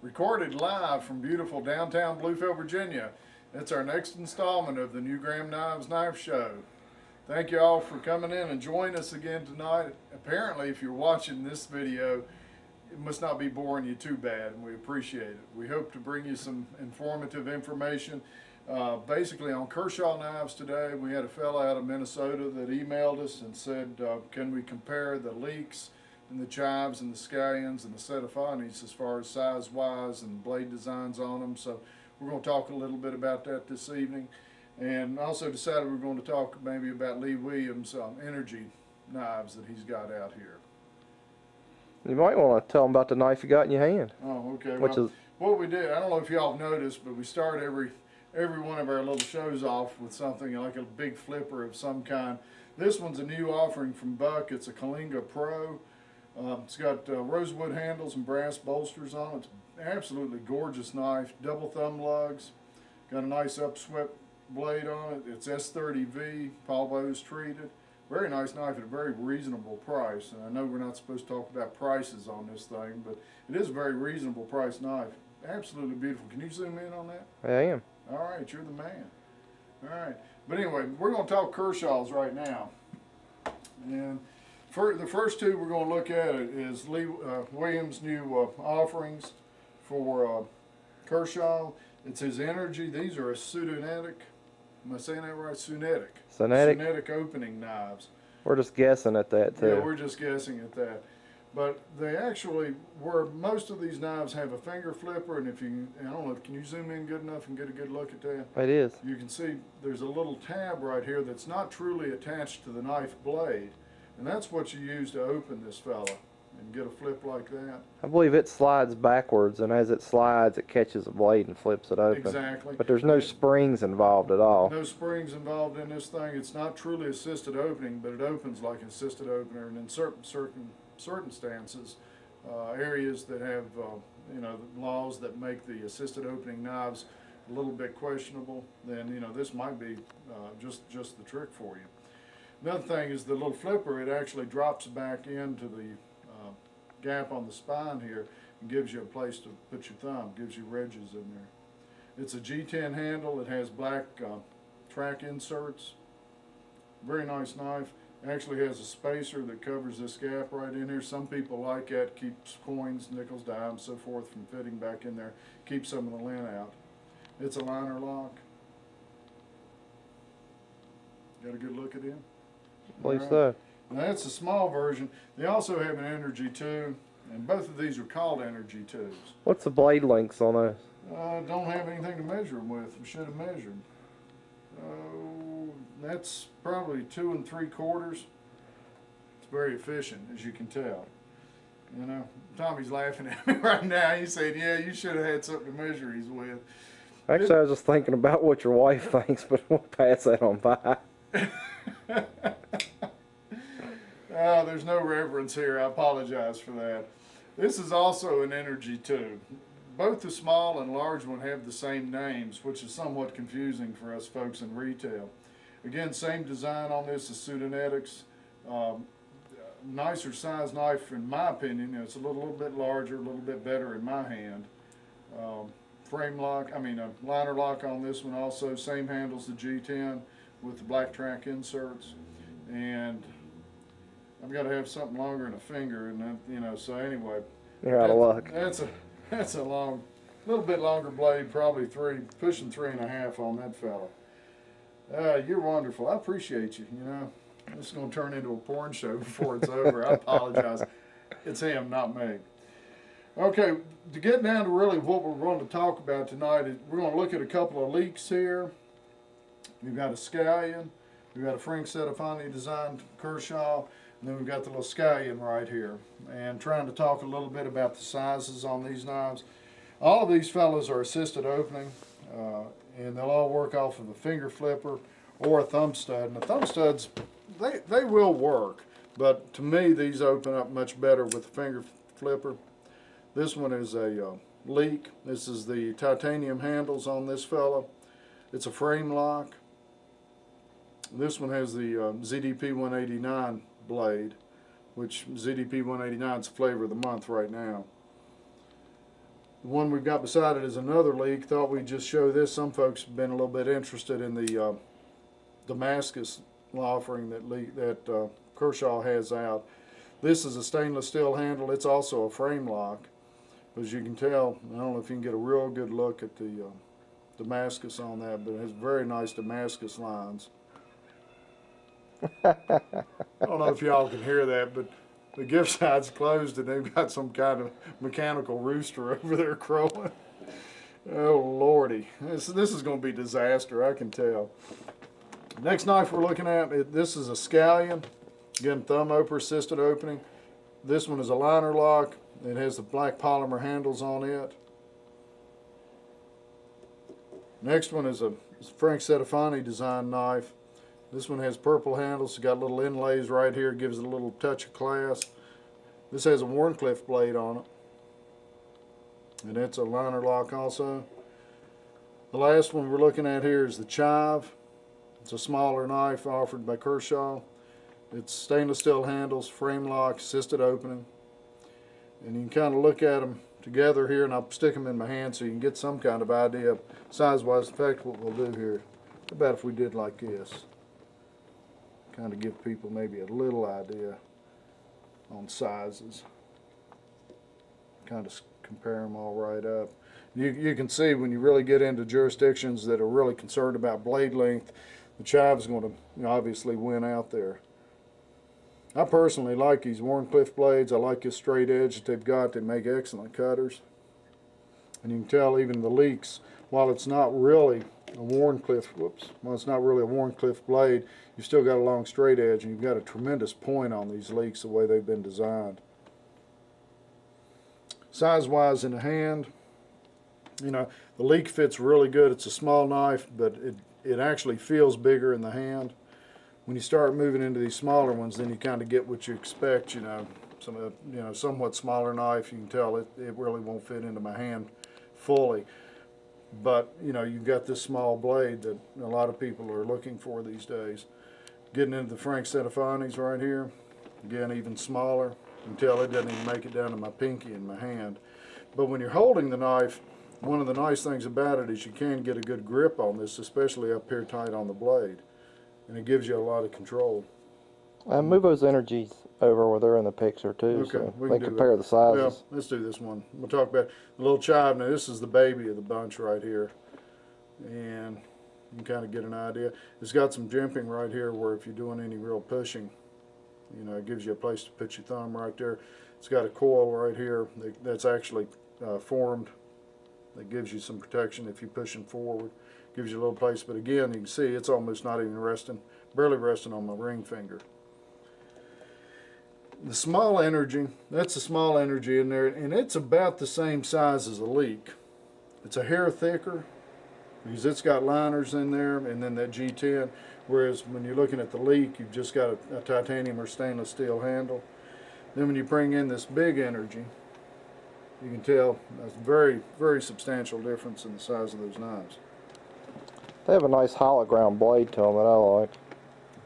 recorded live from beautiful downtown Bluefield, Virginia. It's our next installment of the New Graham Knives Knife Show. Thank you all for coming in and joining us again tonight. Apparently, if you're watching this video, it must not be boring you too bad, and we appreciate it. We hope to bring you some informative information. Basically on Kershaw knives today, we had a fellow out of Minnesota that emailed us and said, can we compare the Leeks and the chives and the scallions and the Setophanes as far as size-wise and blade designs on them. So we're going to talk a little bit about that this evening. And also decided we're going to talk maybe about Lee Williams' energy knives that he's got out here. You might want to tell them about the knife you got in your hand. Oh, okay. Which Well, is what we did, I don't know if y'all have noticed, but we start every one of our little shows off with something like a big flipper of some kind. This one's a new offering from Buck. It's a Kalinga Pro. It's got rosewood handles and brass bolsters on it. It's an absolutely gorgeous knife. Double thumb lugs. Got a nice upswept blade on it. It's S30V, Paul Bowes treated. Very nice knife at a very reasonable price. And I know we're not supposed to talk about prices on this thing, but it is a very reasonable price knife. Absolutely beautiful. Can you zoom in on that? I am. All right, you're the man. All right. But anyway, we're going to talk Kershaws right now. And for the first two we're going to look at is Lee Williams' new offerings for Kershaw. It's his Energy. These are a Sunetic. Am I saying that right? Sunetic. Sunetic opening knives. We're just guessing at that too. Yeah, we're just guessing at that. But they actually, where most of these knives have a finger flipper, and if you, I don't know, can you zoom in good enough and get a good look at that? It is. You can see there's a little tab right here that's not truly attached to the knife blade. And that's what you use to open this fella and get a flip like that. I believe it slides backwards, and as it slides, it catches the blade and flips it open. Exactly. But there's no springs involved at all. No springs involved in this thing. It's not truly assisted opening, but it opens like an assisted opener. And in certain circumstances, areas that have laws that make the assisted opening knives a little bit questionable, then this might be just the trick for you. Another thing is the little flipper. It actually drops back into the gap on the spine here and gives you a place to put your thumb. Gives you wedges in there. It's a G10 handle. It has black track inserts. Very nice knife. Actually has a spacer that covers this gap right in here. Some people like that. Keeps coins, nickels, dimes, so forth from fitting back in there. Keeps some of the lint out. It's a liner lock. Got a good look at him? I believe so. Now that's a small version. They also have an Energy 2, and both of these are called Energy 2s. What's the blade lengths on those? Don't have anything to measure them with. We should have measured. That's probably 2 3/4. It's very efficient, as you can tell. Tommy's laughing at me right now. He said, yeah, you should have had something to measure these with. Actually, I was just thinking about what your wife thinks, but we'll pass that on by. There's no reverence here. I apologize for that. This is also an Energy 2. Both the small and large one have the same names, which is somewhat confusing for us folks in retail. Again, same design on this as Sunetics. Nicer size knife in my opinion. It's a little bit larger, a little bit better in my hand. Frame lock, a liner lock on this one also. Same handles, the G10 with the black track inserts. And I've got to have something longer than a finger, and so anyway. You're out of luck. That's a little bit longer blade, probably pushing 3.5 on that fella. You're wonderful. I appreciate you. This is going to turn into a porn show before it's over. I apologize. It's him, not me. Okay, to get down to really what we're going to talk about tonight, we're going to look at a couple of Leeks here. We've got a scallion. We've got a Frank Setophanes designed Kershaw. And then we've got the little scallion right here. And trying to talk a little bit about the sizes on these knives. All of these fellas are assisted opening. And they'll all work off of a finger flipper or a thumb stud. And the thumb studs, they will work. But to me, these open up much better with the finger flipper. This one is a Leek. This is the titanium handles on this fella. It's a frame lock. This one has the ZDP 189 blade, which ZDP 189 is flavor of the month right now. The one we've got beside it is another leak. Thought we'd just show this. Some folks have been a little bit interested in the Damascus offering that Kershaw has out. This is a stainless steel handle. It's also a frame lock. As you can tell, I don't know if you can get a real good look at the Damascus on that, but it has very nice Damascus lines. I don't know if y'all can hear that, but the gift side's closed and they've got some kind of mechanical rooster over there crowing. Oh lordy, this is going to be a disaster, I can tell. Next knife we're looking at, this is a scallion. Again, thumb opener assisted opening. This one is a liner lock. It has the black polymer handles on it. Next one is a Frank Setafani design knife. This one has purple handles. It's got little inlays right here. Gives it a little touch of class. This has a Wharncliffe blade on it. And it's a liner lock also. The last one we're looking at here is the Chive. It's a smaller knife offered by Kershaw. It's stainless steel handles, frame lock, assisted opening. And you can kind of look at them together here, and I'll stick them in my hand so you can get some kind of idea of size-wise. In fact, what we'll do here, how about if we did like this? Kind of give people maybe a little idea on sizes. Kind of compare them all right up. You can see when you really get into jurisdictions that are really concerned about blade length, the Chive is going to obviously win out there. I personally like these Wharncliffe blades. I like this straight edge that they've got. They make excellent cutters. And you can tell even the leaks, while it's not really a Wharncliffe, while it's not really a Wharncliffe blade, you've still got a long straight edge, and you've got a tremendous point on these leaks the way they've been designed. Size-wise in the hand, the leak fits really good. It's a small knife, but it actually feels bigger in the hand. When you start moving into these smaller ones, then you kind of get what you expect. Somewhat smaller knife. You can tell it really won't fit into my hand fully. But you've got this small blade that a lot of people are looking for these days. Getting into the Frank Setafani's right here. Again, even smaller. You can tell it doesn't even make it down to my pinky in my hand. But when you're holding the knife, one of the nice things about it is you can get a good grip on this, especially up here tight on the blade. And it gives you a lot of control. Move those energies over where they're in the picture too, okay, so they compare the sizes. Yeah, let's do this one. We'll talk about the little Chive. Now this is the baby of the bunch right here. And you can kind of get an idea. It's got some jimping right here where if you're doing any real pushing, it gives you a place to put your thumb right there. It's got a coil right here that's actually formed. That gives you some protection if you're pushing forward. Gives you a little place, but again, you can see it's almost not even resting, barely resting on my ring finger. The small energy, that's a small energy in there, and it's about the same size as a leak. It's a hair thicker because it's got liners in there, and then that G10, whereas when you're looking at the leak, you've just got a titanium or stainless steel handle. Then when you bring in this big energy, you can tell there's a very, very substantial difference in the size of those knives. They have a nice hollow ground blade to them that I like.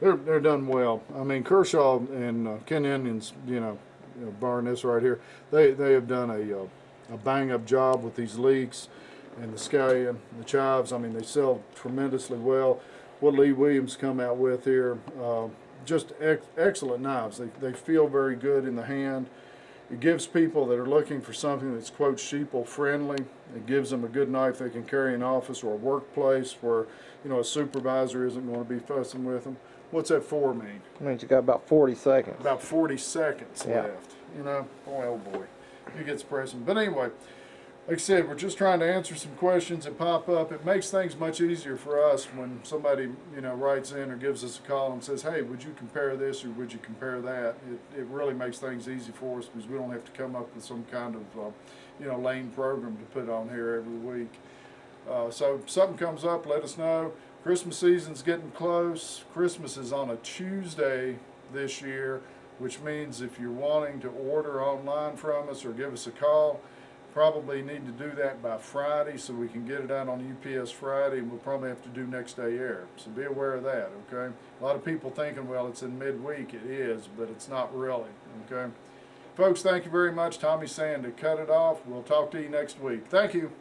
They're done well. I mean, Kershaw and Ken Indians, barring this right here, they have done a bang up job with these leaks and the scallion, the Chives. I mean, they sell tremendously well. What Lee Williams come out with here, just excellent knives. They feel very good in the hand. It gives people that are looking for something that's, quote, sheeple friendly. It gives them a good knife they can carry in office or a workplace where, a supervisor isn't going to be fussing with them. What's that 4 mean? It means you got about 40 seconds. About 40 seconds left. Boy, oh boy, it gets pressing. But anyway, like I said, we're just trying to answer some questions that pop up. It makes things much easier for us when somebody, writes in or gives us a call and says, hey, would you compare this or would you compare that? It really makes things easy for us because we don't have to come up with some kind of, lame program to put on here every week. So if something comes up, let us know. Christmas season's getting close. Christmas is on a Tuesday this year, which means if you're wanting to order online from us or give us a call, probably need to do that by Friday so we can get it out on UPS Friday, and we'll probably have to do next day air. So be aware of that, okay? A lot of people thinking, well, it's in midweek. It is, but it's not really, okay? Folks, thank you very much. Tommy saying to cut it off. We'll talk to you next week. Thank you.